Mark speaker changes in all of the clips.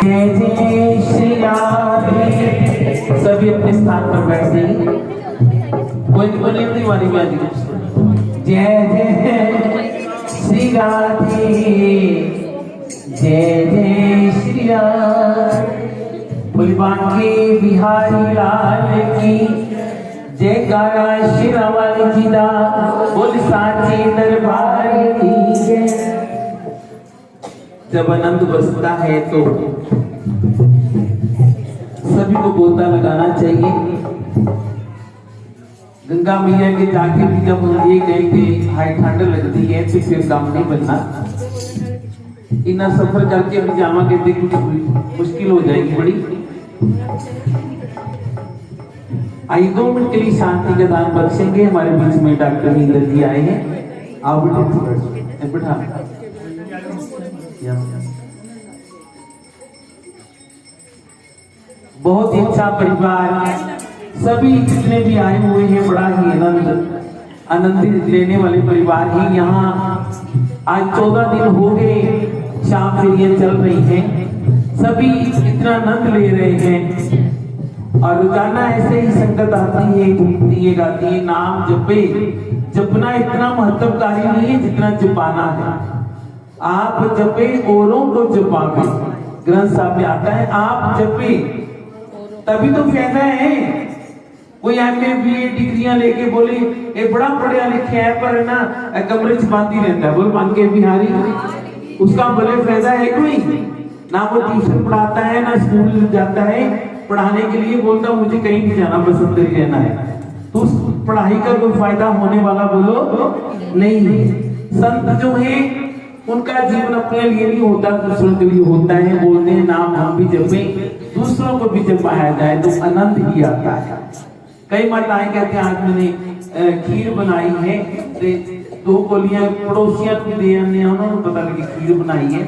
Speaker 1: जय जय श्री राधे। सभी अपने स्थान पर बैठ जाइए। कोई नहीं वाली बाजी। जय जय श्री राधे, जय जय श्री राधे। फुलबान के बिहारी लाल की जयकारा श्री रामानी जी दा, बोल साचे दरबार की जय। जब आनंद बसता है तो सभी को गोता लगाना चाहिए। गंगा मैया के जाके भी जब ये कहेंगे हाई ठंड लगती है तो फिर काम नहीं बनना। इतना सफर करके भी जावांगे तो कुछ मुश्किल हो जाएगी बड़ी। आइए 2 मिनट के लिए शांति का दान बख्शेंगे। हमारे बीच में डॉक्टर नींदर जी आए हैं। आप बैठा बहुत ही अच्छा परिवार, सभी जितने भी आए हुए हैं बड़ा ही आनंदित लेने वाले परिवार ही। यहाँ आज 14 दिन हो गए शाम फेरियां चल रही हैं, सभी इतना आनंद ले रहे हैं। और रोजाना ऐसे ही संगत आती है, घूमती है, गाती है, नाम जपे। जपना इतना महत्वकारी नहीं है जितना जपाना है। आप जपे औरों को जपावे, ग्रंथ साहब में आता है। आप जपे तभी तो फायदा है। कोई एमए बीए डिग्रियां लेके बोले ये बड़ा पढ़ा लिखा है पर ना कमरे च बांधी रहता है, बोल मान के बिहारी, उसका भले फायदा है कोई ना। वो ट्यूशन पढ़ाता है ना स्कूल जाता है पढ़ाने के लिए, बोलता मुझे कहीं नहीं जाना, बस अंदर ही रहना है। तो उस पढ़ाई का कोई फायदा होने वाला बोलो नहीं है। संत जो है उनका जीवन अपने लिए नहीं होता, दूसरों के लिए होता है। बोलते हैं नाम हम भी जपें, दूसरों को भी जपाया जाए तो आनंद ही आता है। कई माताएं कहते हैं आज मैंने खीर बनाई है, 2 कोलियां पड़ोसियां को दे आने, उन्होंने पता लगी खीर बनाई है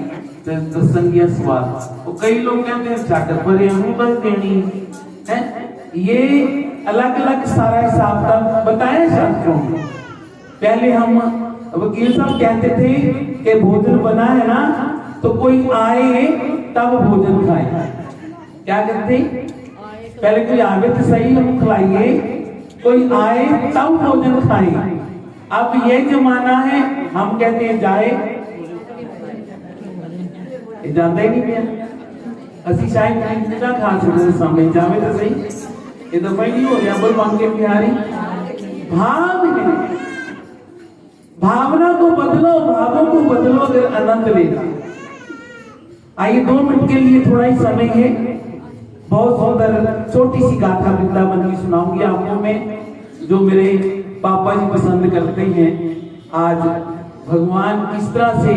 Speaker 1: तो संगिया स्वाद। तो कई लोग कहते हैं चाकर पर बस देनी है। ये अलग अलग सारा हिसाब का बताया शास्त्रों में। पहले हम वकील साहब कहते थे कि भोजन बना है ना तो कोई आए तब भोजन खाए। क्या कहते पहले कोई आवे तो सही हम खिलाइए, कोई आए तब भोजन खाए। अब ये जमाना है हम कहते हैं जाए जाता ही नहीं पिया असि शायद ना खा छोड़े सामने जावे तो सही। ये तो नहीं हो गया बोल मान के बिहारी। भाव है, भावना को बदलो, भावों को बदलो अगर आनंद लेना। आइए 2 मिनट के लिए थोड़ा ही समय है। बहुत सुंदर छोटी सी गाथा वृंदावन की सुनाऊंगी आपको मैं, जो मेरे पापा जी पसंद करते हैं। आज भगवान किस तरह से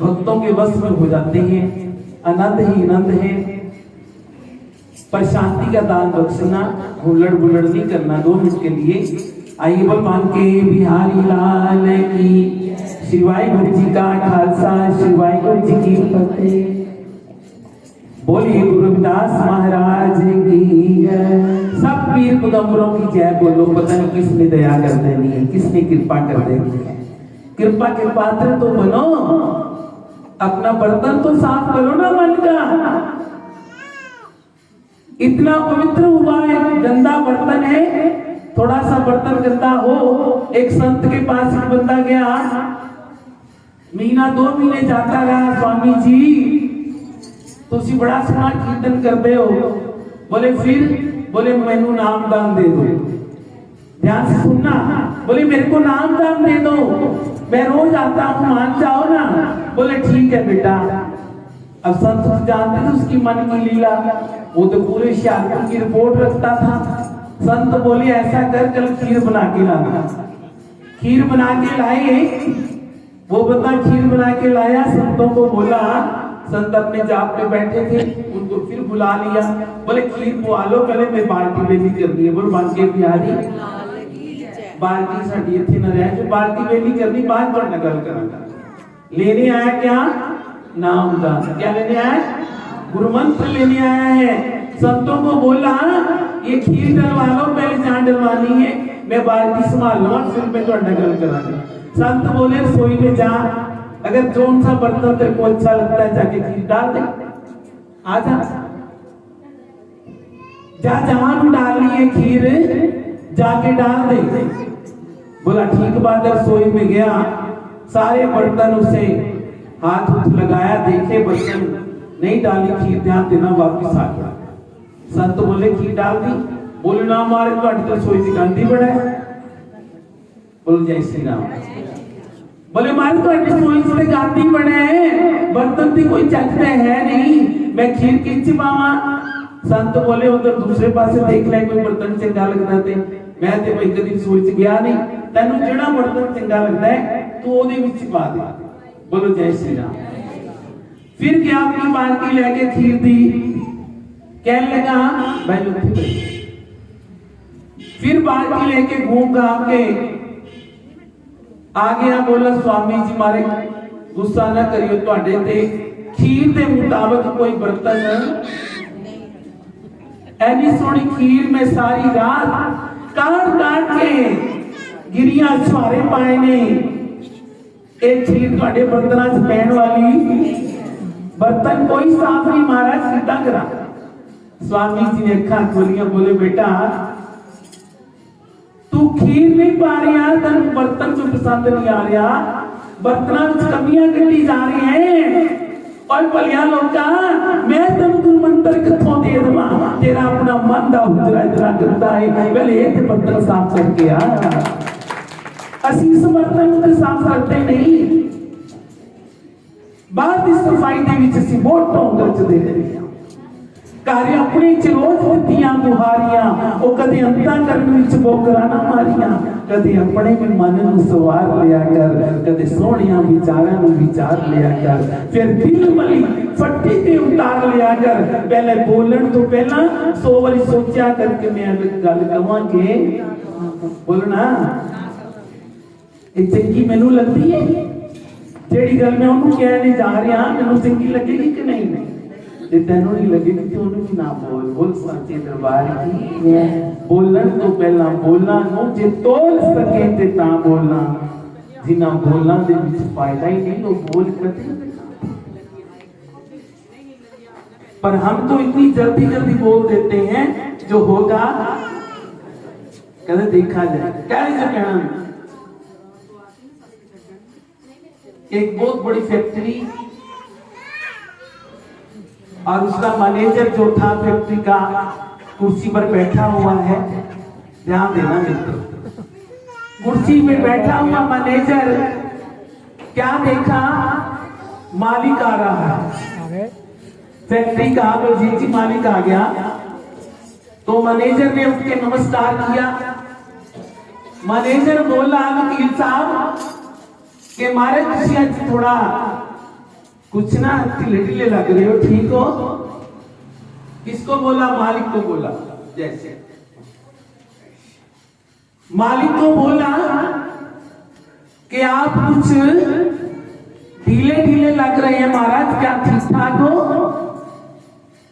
Speaker 1: भक्तों के वश में हो जाते हैं, आनंद ही आनंद है। पर शांति का दान बख्शना, हुल्लड़ बुल्लड़ नहीं करना 2 मिनट के लिए। आइए भगवान के बिहारी लाल की श्री वाहिगुरु जी का खालसा, श्री वाहिगुरु जी की फतेह। बोलिए गुरु रविदास महाराज की जय। सब पीर पैगंबरों की जय बोलो। पता नहीं किसने दया कर देनी है, किसने कृपा कर देनी है। कृपा के पात्र तो बनो, अपना बर्तन तो साफ करो ना मन का। इतना पवित्र हुआ है, गंदा बर्तन है, थोड़ा सा बर्तन गंदा हो। एक संत के पास एक बंदा गया, महीना 2 महीने जाता रहा, स्वामी जी तुसी बड़ा सोना कीर्तन करते हो। बोले फिर? बोले मैनू नाम दान दे दो। ध्यान से सुनना। बोले मेरे को नाम दान दे दो, मैं रोज आता हूँ, मान जाओ ना। बोले ठीक है बेटा। अब संत जानते थे उसकी मन की लीला, वो तो पूरे होशियारपुर की रिपोर्ट रखता था। संत बोले ऐसा कर, कल खीर बना के लाना। खीर बना के लाए, वो बंदा खीर बना के लाया। संतों को बोला, संत अपने जाप पे बैठे थे, उनको फिर बुला लिया। बोले खीर बुआ लो, पहले मैं बाल्टी वेली करनी है। बोल मान के बिहारी बाल्टी साड़ी इतनी न रहे, जो बाल्टी वेली करनी बाद पर नकल कराना। लेने आया क्या? नाम दान। क्या लेने आया? गुरु मंत्र लेने आया है। संतों को बोला ये खीर डलवा लो, पहले जान डलवानी है, मैं बाल्टी संभाल लूंगा, फिर मैं तो नकल कराना। संत बोले रसोई में जा, अगर कौन सा बर्तन तेरे को अच्छा लगता है जाके खीर डाल दे। आजा जा, जहां भी डालनी है खीर जाके डाल दे। बोला ठीक बात है। रसोई में गया, सारे बर्तन उसे हाथ उठ लगाया, देखे बर्तन नहीं डाली खीर, ध्यान देना, वापिस आ गया। संत बोले खीर डाल दी? बोले ना मारे तो रसोई की गांधी बड़ा है। बोलो जय श्री राम। बोले मारे तो रसोई से गांधी बने हैं, बर्तन की कोई चखते है नहीं, मैं खीर किंच पावा। संत बोले उधर दूसरे पासे देख ले, कोई बर्तन चंगा लगता थे, मैं ते भाई कदी रसोई च गया नहीं, तेनू जेड़ा बर्तन चंगा लगता है तू ओदे विच पा दे। बोलो जय श्री राम। फिर क्या अपनी बाल्टी लेके खीर दी, कहने लगा भाई उठी बैठ। फिर बाल्टी लेके घूम घाम के आ गया। बोला स्वामी जी मारे गुस्सा ना करियो, तुहाडे ते खीर के मुताबिक कोई बर्तन, ऐनी सोनी खीर में सारी रात काट काट के गिरियां छुहारे पाए ने, एक खीर तुहाडे बर्तनां च पैण वाली, बर्तन कोई साफ नहीं, महाराज सीधा करा। स्वामी जी ने अखां खोलियां, बोले बेटा तू खीर नहीं पा रहा, तेन बर्तन को पसंद नहीं आ रहा, बर्तनों में कमियां कटी जा रही हैं। और भलिया लोका मैं तेन मंत्र किथों दे देवां, तेरा अपना मन दा हुजरा इतना गंदा है, पहले ये ते बर्तन साफ करके आ। असीं इस बर्तन को साफ करते नहीं, बाद की सफाई दे विच असीं बहुत ढोंगर च दे रहे हैं। कार्य अपने च रोज दित्तियां बुहारियां, वो कदे अंता करन विच बोकरा ना मारियां, कदे अपने भी मन नूं सवार लिया कर, कदे सोहणियां विचारां नूं विचार लिया कर, फिर दिल वाली फट्टी ते उतार लिया कर। पहले बोलण तो पहला 100 वारी सोचा करके मैं गल कहांगे, बोलना ये चंगी मैनू लगदी है, जेड़ी गल मैं उन्होंने कहने जा रहा मैनू चंगी लगेगी कि नहीं? जे तेनू नहीं लगेगी तो उन्होंने भी ना बोल। बोल सच्चे दरबार की बोलन तो पहला बोलना नो, जे तोल सके ते ता बोलना, जिन्ना बोलना दे विच फायदा ही नहीं, वो बोल करते। पर हम तो इतनी जल्दी जल्दी बोल देते हैं, जो होगा कदे देखा जाए। क्या जो कहना, एक बहुत बड़ी फैक्ट्री और उसका मैनेजर जो था फैक्ट्री का कुर्सी पर बैठा हुआ है, ध्यान देना मित्र, कुर्सी पे बैठा हुआ मैनेजर क्या देखा, मालिक आ रहा है फैक्ट्री का। तो जी मालिक आ गया, तो मैनेजर ने उठ के नमस्कार किया। मैनेजर बोला वकील साहब कि मारे तुसी आज थोड़ा कुछ ना ढीले ढीले लग रहे हो, ठीक हो? किसको बोला? मालिक को बोला। जैसे मालिक को बोला कि आप कुछ ढीले ढीले लग रहे हैं महाराज, क्या ठीक ठाक हो?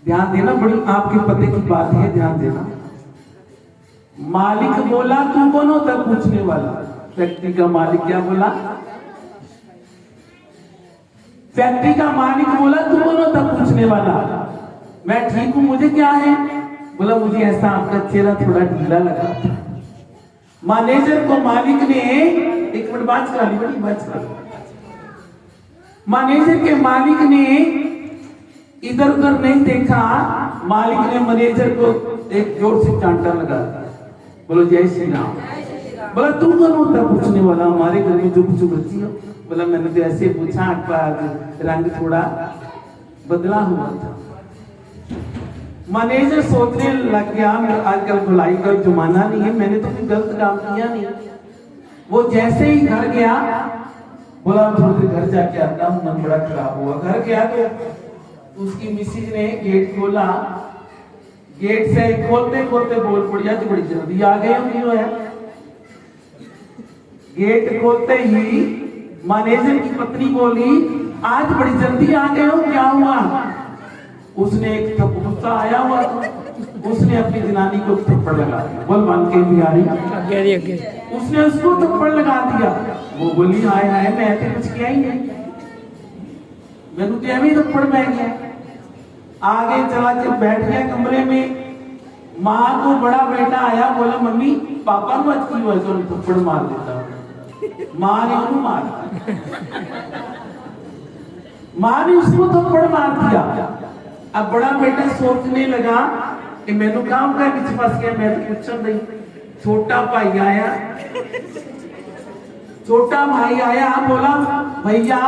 Speaker 1: ध्यान देना, बड़ी आपके पते की बात है, ध्यान देना। मालिक बोला तू कौन होता पूछने वाला? फैक्ट्री का मालिक क्या बोला? फैक्ट्री का मालिक बोला तू कौन होता पूछने वाला? मैं ठीक हूं, मुझे क्या है? बोला मुझे ऐसा आपका चेहरा थोड़ा ढीला लगा था। मैनेजर को मालिक ने, एक मिनट बात करा ली, बड़ी बात करा। मैनेजर के मालिक ने इधर उधर नहीं देखा, मालिक ने मैनेजर को एक जोर से चांटा लगा। बोलो जय श्री राम। बोला तू कौन होता पूछने वाला? हमारे घर में जो कुछ बच्ची हो। बोला मैंने तो ऐसे पूछा, आपका रंग थोड़ा बदला हुआ था। मैनेजर सोचने लग गया आजकल भलाई का जमाना नहीं है, मैंने तो कोई गलत काम किया नहीं। वो जैसे ही घर गया, बोला थोड़ी देर घर जाके आता हूँ, मन बड़ा खराब हुआ। घर गया तो उसकी मिसेज ने गेट खोला, गेट से खोलते खोलते बोल पड़ी आज बड़ी जल्दी आ गए हम, क्यों है? गेट खोलते ही मैनेजर की पत्नी बोली आज बड़ी जल्दी आ गए हो, क्या हुआ? उसने एक गुस्सा आया हुआ, उसने अपनी जनानी को थप्पड़ लगा दिया। बोल मान के बिहारी, उसने उसको थप्पड़ लगा दिया। वो बोली हाय हाय मैं तो कुछ किया ही नहीं, मैंने तो एवं थप्पड़ मैं गया। आगे चला के बैठ गया कमरे में। माँ को बड़ा बेटा आया, बोला मम्मी पापा को आज की वजह से थप्पड़ मार देता हूँ। माँ ने उन्हें मारा, माँ ने उसको थप्पड़ मार दिया। अब बड़ा बेटा सोचने लगा कि मैंने काम का किसी फंस गया, मैं तो कुछ नहीं। छोटा भाई आया, छोटा भाई आया, बोला भैया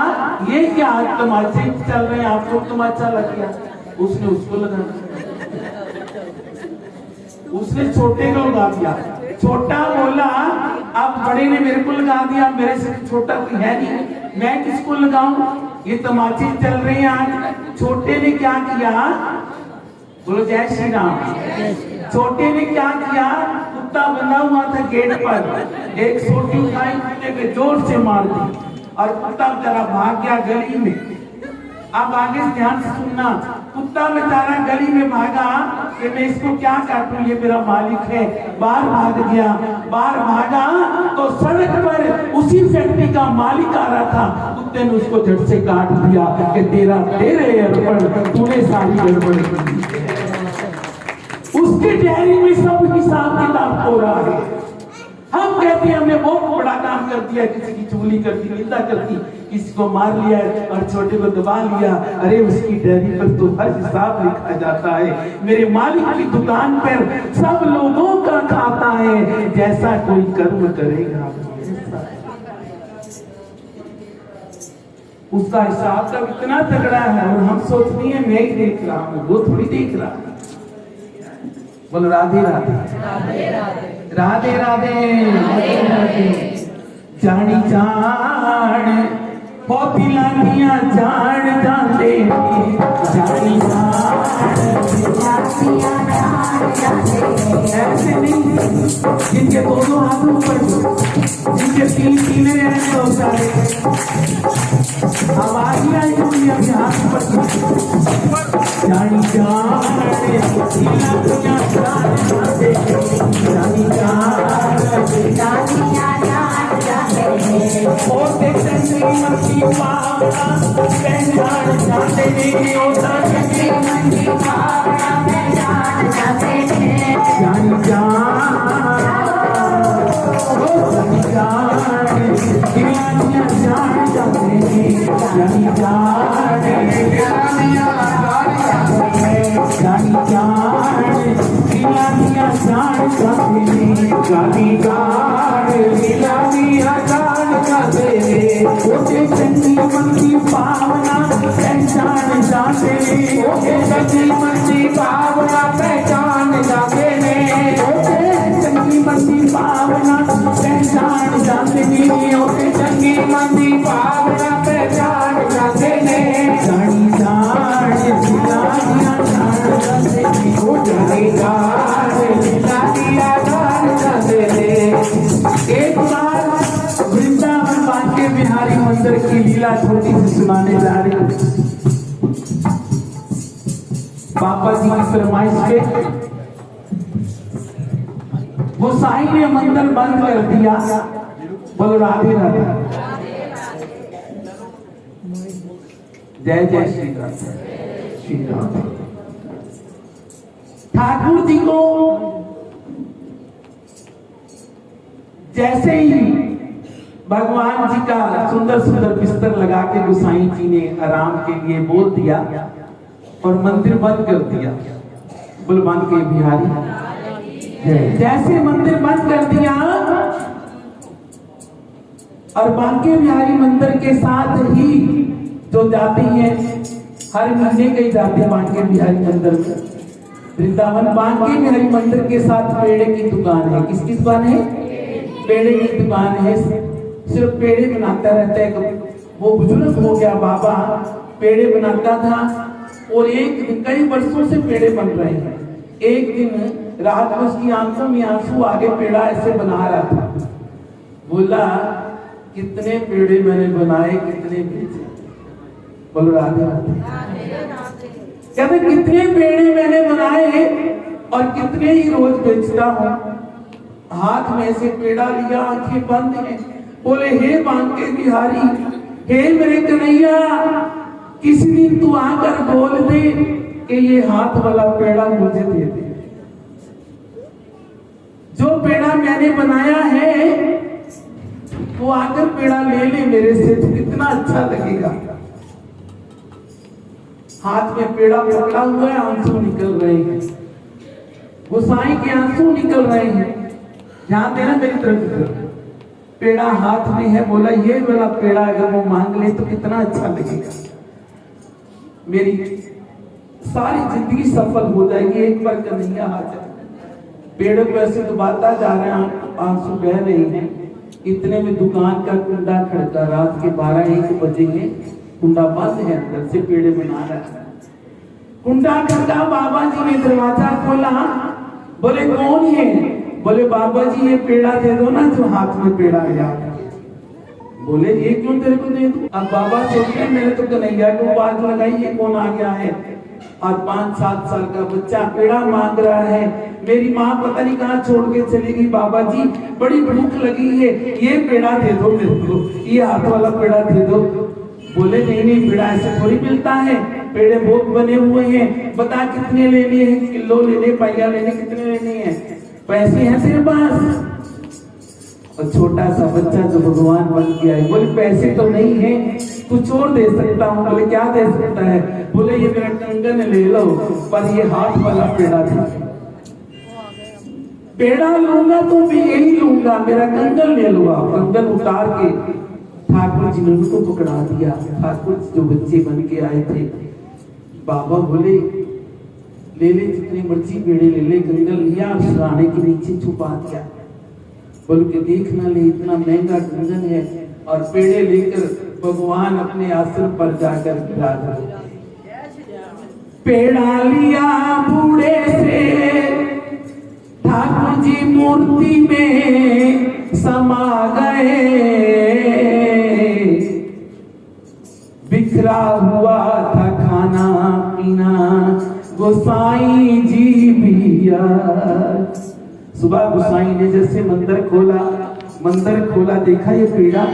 Speaker 1: ये क्या तमाचे चल रहे हैं, आपको तमाचा लग गया। उसने उसको लगा, उसने छोटे को लगा दिया। छोटा बोला अब बड़े ने मेरे को लगा दिया, मेरे से छोटा कोई है नहीं, मैं किसको लगाऊं, ये तमाचे चल रहे हैं आज। छोटे ने क्या किया, बोलो जय श्री राम। छोटे ने क्या किया, कुत्ता बंधा हुआ था गेट पर, एक सोटी उठाई, कुत्ते के जोर से मार दी और कुत्ता बेचारा भाग गया गली में। अब आगे ध्यान से सुनना, कुत्ता बेचारा गली में भागा कि मैं इसको क्या काटूं, ये मेरा मालिक है। बाहर भाग गया, बाहर भागा तो सड़क पर उसी फैक्ट्री का मालिक आ रहा था। कुत्ते ने उसको झट से काट दिया कि तेरे अरपण, तूने सारी गड़बड़ की। उसके डायरी में सब हिसाब किताब हो रहा है। हम कहते हैं हमने बहुत बड़ा काम कर दिया, किसी की चुगली कर दी, निंदा कर दी, किसी को मार लिया और छोटे को दबा लिया। अरे उसकी डायरी पर तो हर हिसाब लिखा जाता है। मेरे मालिक की दुकान पर सब लोगों का खाता है, जैसा कोई कर्म करेगा उसका हिसाब तब इतना तगड़ा है। और हम सोचते हैं मैं ही देख रहा हूँ, वो थोड़ी देख रहा है। बोलो राधे राधे, राधे राधे। जानी जान पोती लानिया जान जाते, जानी ऐसे नहीं जिनके दोनों हाथों पर, जिनके तीन रहने हो सारे आवाज आई हुई अभी हाथ पर। जानी जान पावना पहचान जाते, पावना पहचान जाते ने, चंगी मंदी पावना पहचान जाते ने, चंगी मंदी पावना पहचान जाते ने। जानी जान दिलानिया जान जाते ने, ओ जानी जान दिलानिया जान जाते ने। एक बार वृंदावन बांके बिहारी मंदिर की लीला छोटी सी सुनाने जा रही हूँ। पापा जी की फरमाइश पे वो साईं ने मंदिर बंद कर दिया। बोलो राधे राधे, जय जय श्री राम, श्री राम। ठाकुर जी को जैसे ही भगवान जी का सुंदर सुंदर बिस्तर लगा के गोसाई जी ने आराम के लिए बोल दिया और मंदिर बंद कर दिया। बोल बंद के बिहारी, जैसे मंदिर बंद कर दिया और बांके बिहारी मंदिर के साथ ही जो जाते हैं, हर महीने के ही जाते हैं बांके बिहारी मंदिर में। वृंदावन बांके बिहारी मंदिर के साथ पेड़े की दुकान है। किसकी दुकान है? पेड़े की दुकान है। सिर्फ पेड़े बनाता रहता है। वो बुजुर्ग हो गया बाबा, पेड़े बनाता था और एक दिन, कई वर्षों से पेड़े बन रहे हैं। एक दिन रात में उसकी आंखों में आंसू आगे, पेड़ा ऐसे बना रहा था। बोला कितने पेड़े मैंने बनाए, कितने बेचे। बोलो राधे राधे। कहते कितने पेड़े मैंने बनाए और कितने ही रोज बेचता हूँ। हाथ में से पेड़ा लिया, आंखें बंद हैं। बोले हे बांके बिहारी, हे मेरे कन्हैया, किसी दिन तू आकर बोल दे कि ये हाथ वाला पेड़ा मुझे दे दे। जो पेड़ा मैंने बनाया है वो आकर पेड़ा ले ले मेरे से, तो कितना अच्छा लगेगा। हाथ में पेड़ा पकड़ा हुआ है, आंसू निकल रहे हैं, गोसाई के आंसू निकल रहे हैं। ध्यान देना मेरी तरफ। पेड़ा हाथ में है, बोला ये वाला पेड़ा अगर वो मांग ले तो कितना अच्छा लगेगा, मेरी सारी जिंदगी सफल हो जाएगी। एक बार कन्हैया आ जाए। पेड़ को ऐसे दबाता जा रहे हैं, आंसू बह रहे हैं। इतने में दुकान का कुंडा खड़का, रात के 12-1 बजे में कुंडा बंद है, अंदर से पेड़े बना रहा है। कुंडा खड़का, बाबा जी ने दरवाजा खोला, बोले कौन है? बोले बाबा जी ये पेड़ा दे दो ना जो हाथ में पेड़ा आया। बोले ये क्यों तेरे को दे दूं? अब बाबा सोचे मैंने तो कन्हैया को आवाज लगाई, ये कौन आ गया है? और 5-7 साल का बच्चा पेड़ा मांग रहा है। मेरी माँ पता नहीं कहाँ छोड़ के चली गई। बाबा जी बड़ी भूख लगी है, ये पेड़ा दे दो मेरे को, ये हाथ वाला पेड़ा दे दो। बोले नहीं नहीं, पेड़ा ऐसे थोड़ी मिलता है, पेड़े बहुत बने हुए हैं, बता कितने लेने हैं, किलो लेने, पाइया लेने, कितने लेने हैं, पैसे हैं तेरे पास? और छोटा सा बच्चा जो भगवान बन गया है, बोले पैसे तो नहीं है, कुछ और दे सकता हूँ। बोले क्या दे सकता है? बोले ये मेरा कंगन ले लो, पर ये हाथ वाला पेड़ा था। पेड़ा लूंगा तो मैं यही लूंगा, मेरा कंगन ले लो आप। कंगन उतार के ठाकुर जी ने उनको पकड़ा दिया। ठाकुर जो बच्चे बन के आए थे, बाबा बोले ले ले जितने मर्जी पेड़े ले ले। कंगन लिया और सिरहाने के नीचे छुपा दिया। बोल के देख ना ले, इतना महंगा कंगन है। और पेड़े लेकर भगवान अपने आश्रम पर जाकर विराज हुए। पेड़ा लिया बूढ़े से, ठाकुर जी मूर्ति में समा गए। बिखरा हुआ था खाना पीना, गोसाई जी भी यार। सुबह गोसाई ने जैसे मंदिर खोला, देखा ये पेड़ा,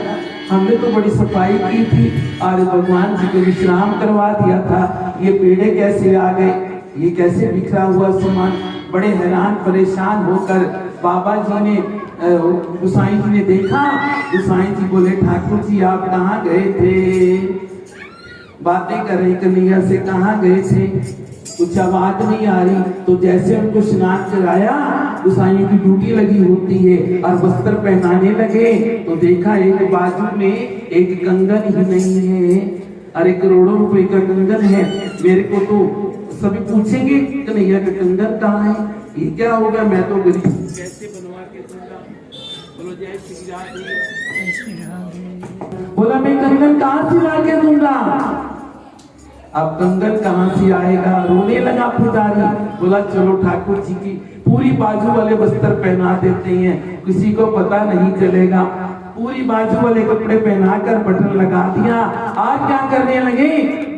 Speaker 1: हमने तो बड़ी सफाई की थी और भगवान जी को विश्राम करवा दिया था, ये पेड़े कैसे आ गए, ये कैसे बिखरा हुआ सामान। बड़े हैरान परेशान होकर बाबा जी ने, गोसाई जी ने देखा। गोसाई जी बोले ठाकुर जी आप कहाँ गए थे? बातें कर रही कन्हैया से, कहाँ गए थे? कुछ आवाज नहीं आ रही। तो जैसे उनको स्नान कराया, गोसाइयों की ड्यूटी लगी होती है, और वस्त्र पहनाने लगे तो देखा एक बाजू में एक कंगन ही नहीं है। अरे करोड़ों रुपए का कंगन है। मेरे को तो सभी पूछेंगे कन्हैया का कंगन कहाँ है, ये क्या होगा, मैं तो गरीब, कैसे बनवा के दूंगा? बोलो जय श्री राम। बोला मैं कंगन कहाँ से ला के दूंगा? अब कंगन कहाँ से आएगा? रोने लगा पुजारी। बोला चलो ठाकुर जी की पूरी बाजू वाले वस्त्र पहना देते हैं, किसी को पता नहीं चलेगा। पूरी बाजू वाले कपड़े पहनाकर बटन लगा दिया। आज क्या करने लगे?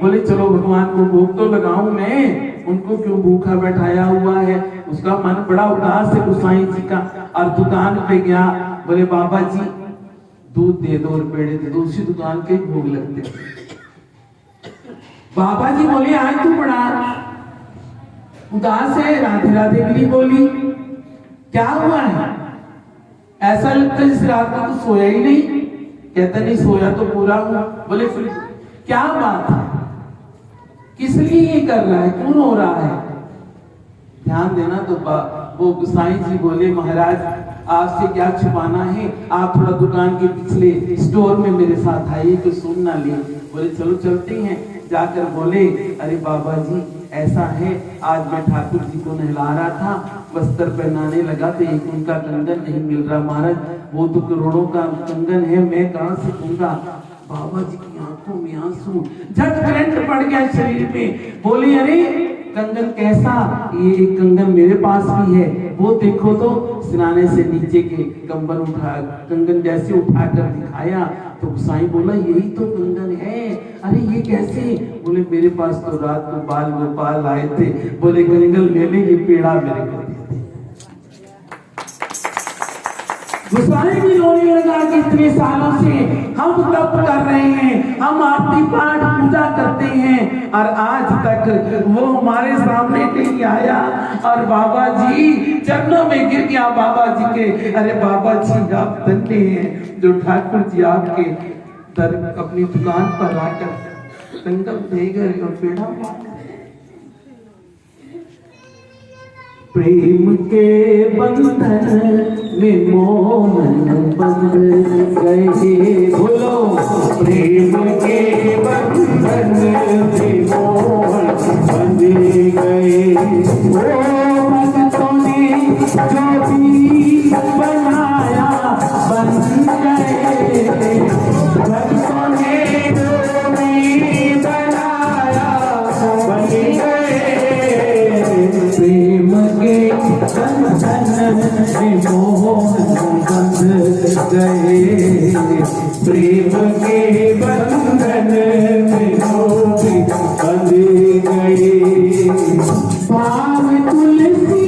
Speaker 1: बोले चलो भगवान को भोग तो लगाऊं मैं, उनको क्यों भूखा बैठाया हुआ है। उसका मन बड़ा उदास है गोसाई जी का। और दुकान पे गया, बोले बाबा जी दूध दे दो और पेड़े दे दो, उसी दुकान के भोग लगते। बाबा जी बोले आज तू बड़ा उदास है, राधे राधे भी नहीं बोली, क्या हुआ है? ऐसा लगता है इस रात को तो सोया ही नहीं। कहता नहीं सोया तो पूरा हूं। बोले फिर क्या बात है, किस लिए ये कर रहा है, क्यों रो रहा है? ध्यान देना। तो वो गोसाई जी बोले महाराज आपसे क्या छुपाना है, आप थोड़ा दुकान के पिछले स्टोर में मेरे साथ आइए तो सुन ना लिए। बोले चलो चलते हैं। जाकर बोले अरे बाबा जी ऐसा है, आज मैं ठाकुर जी को नहला रहा था, वस्त्र पहनाने लगा तो एक उनका कंगन नहीं मिल रहा महाराज, वो तो करोड़ों का कंगन है, मैं कहाँ से दूंगा? बाबा जी की आंखों में आंसू, झट करंट पड़ गया शरीर पे। बोले अरे कंगन कैसा? ये कंगन मेरे पास भी है, वो देखो तो। सिराने से नीचे के कंबल उठा, कंगन जैसे उठाकर दिखाया तो गोसाई बोला यही तो कंगन है। अरे ये कैसे? बोले मेरे पास तो रात को बाल गोपाल आए थे, बोले कंगन ले ले, ये पेड़ा मेरे को दे दे। गोसाई भी रोने लगा कि इतने सालों से हम तप कर रहे हैं, हम आरती पाठ पूजा करते हैं और आज तक वो हमारे सामने नहीं आया। और बाबा जी चरणों में गिर गया बाबा जी के। अरे बाबा जी आप धन्य हैं जो ठाकुर जी आपके दर अपनी दुकान पर आकर संकल्प दे गए और पेड़ा। प्रेम के बंधन में मोहन बंध गए, बोलो प्रेम के बंधन में मोहन बंध गए। ओ भक्तों ने जो भी बनाया बन गए, भक्तों ने जो भी बनाया बन गए। प्रेम के बंधन में मोहन बंध गए, प्रेम के बंधन में मोहन बंध गए। भाव तुलसी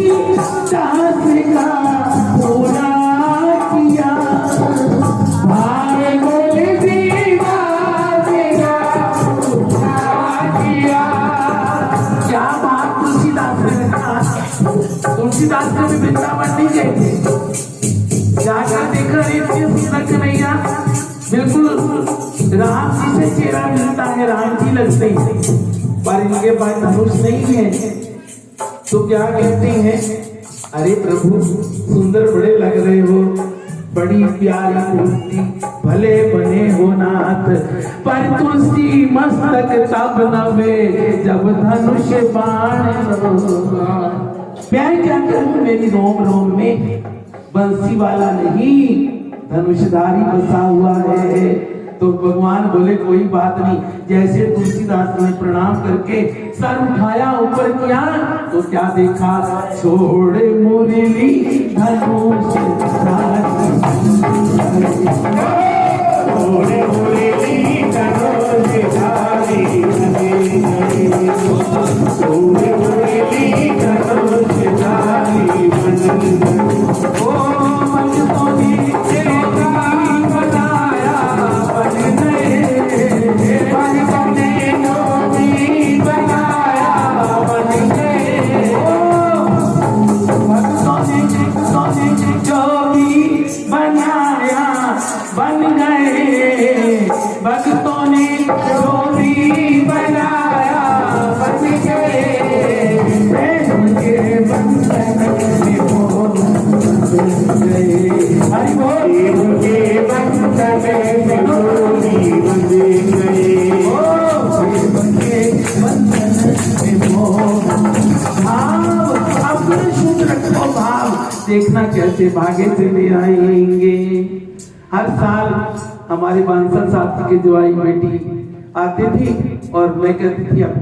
Speaker 1: दास का पूरा किया, भाव तुलसी दास का पूरा किया। क्या बात तुलसीदास ने कहा, तुलसीदास ने भी वृंदावन नहीं गए थे, जाकर देखा इतनी सुंदर कन्हैया, बिल्कुल राम जी से चेहरा मिलता है, राम जी लगते हैं, पर इनके पास धनुष नहीं है। तो क्या कहते हैं, अरे प्रभु सुंदर बड़े लग रहे हो, बड़ी प्यारी मूर्ति, भले बने हो नाथ, पर तुलसी मस्तक तब नवे जब धनुष बाण। मैं क्या करूं, मेरी रोम रोम में बंसी वाला नहीं धनुषधारी बसा हुआ है। तो भगवान बोले कोई बात नहीं। जैसे तुलसीदास ने प्रणाम करके सर उठाया ऊपर किया तो क्या देखा, छोड़े मुरली धनुष छोड़े मुरली धनुष धारी, छोड़े मुरली धनुष धारी। ओ भक्तों ने बनाया बन गए, भक्तों ने जो भी बनाया बन गए। भक्तों ने जो भी बनाया बन गए, भक्तों ने जो भी बनाया बन गए। प्रेम के बंधन में बंध गए, हरि बोल के बंधन में डोरी बंध गए। प्रेम के बंधन में भाव, अपने शुद्ध रखो भाव, देखना कैसे भागे चले आएंगे। हर साल हमारे बांसल साहब जी के जवाई बेटी आते थे और मैं कहती थी अब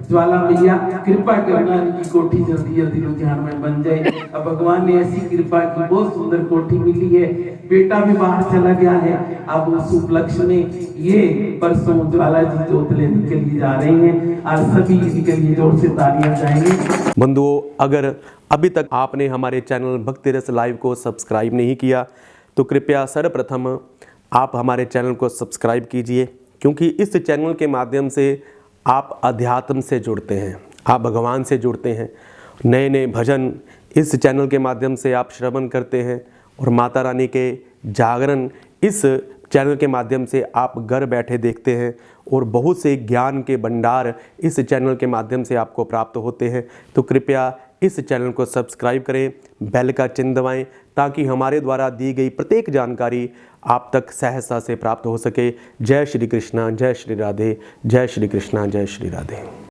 Speaker 1: ज्वाला मैया कृपा करना इनकी कोठी जल्दी जल्दी लुधियाना में बन जाए। अब भगवान ने ऐसी कृपा की, बहुत सुंदर कोठी मिली है, बेटा भी बाहर चला गया है। अब उस उपलक्ष्य में ये परसों ज्वाला जी जोत लेने के लिए जा रहे हैं और सभी इनके लिए जोर से तालियां जाएंगे।
Speaker 2: बंधुओं, अगर अभी तक आपने हमारे चैनल भक्ति रस लाइव को सब्सक्राइब नहीं किया तो कृपया सर्वप्रथम आप हमारे चैनल को सब्सक्राइब कीजिए, क्योंकि इस चैनल के माध्यम से आप अध्यात्म से जुड़ते हैं, आप भगवान से जुड़ते हैं। नए नए भजन इस चैनल के माध्यम से आप श्रवण करते हैं और माता रानी के जागरण इस चैनल के माध्यम से आप घर बैठे देखते हैं और बहुत से ज्ञान के भंडार इस चैनल के माध्यम से आपको प्राप्त होते हैं। तो कृपया इस चैनल को सब्सक्राइब करें, बेल का चिन्ह दबाएं, ताकि हमारे द्वारा दी गई प्रत्येक जानकारी आप तक सहजता से प्राप्त हो सके। जय श्री कृष्णा, जय श्री राधे, जय श्री कृष्णा, जय श्री राधे।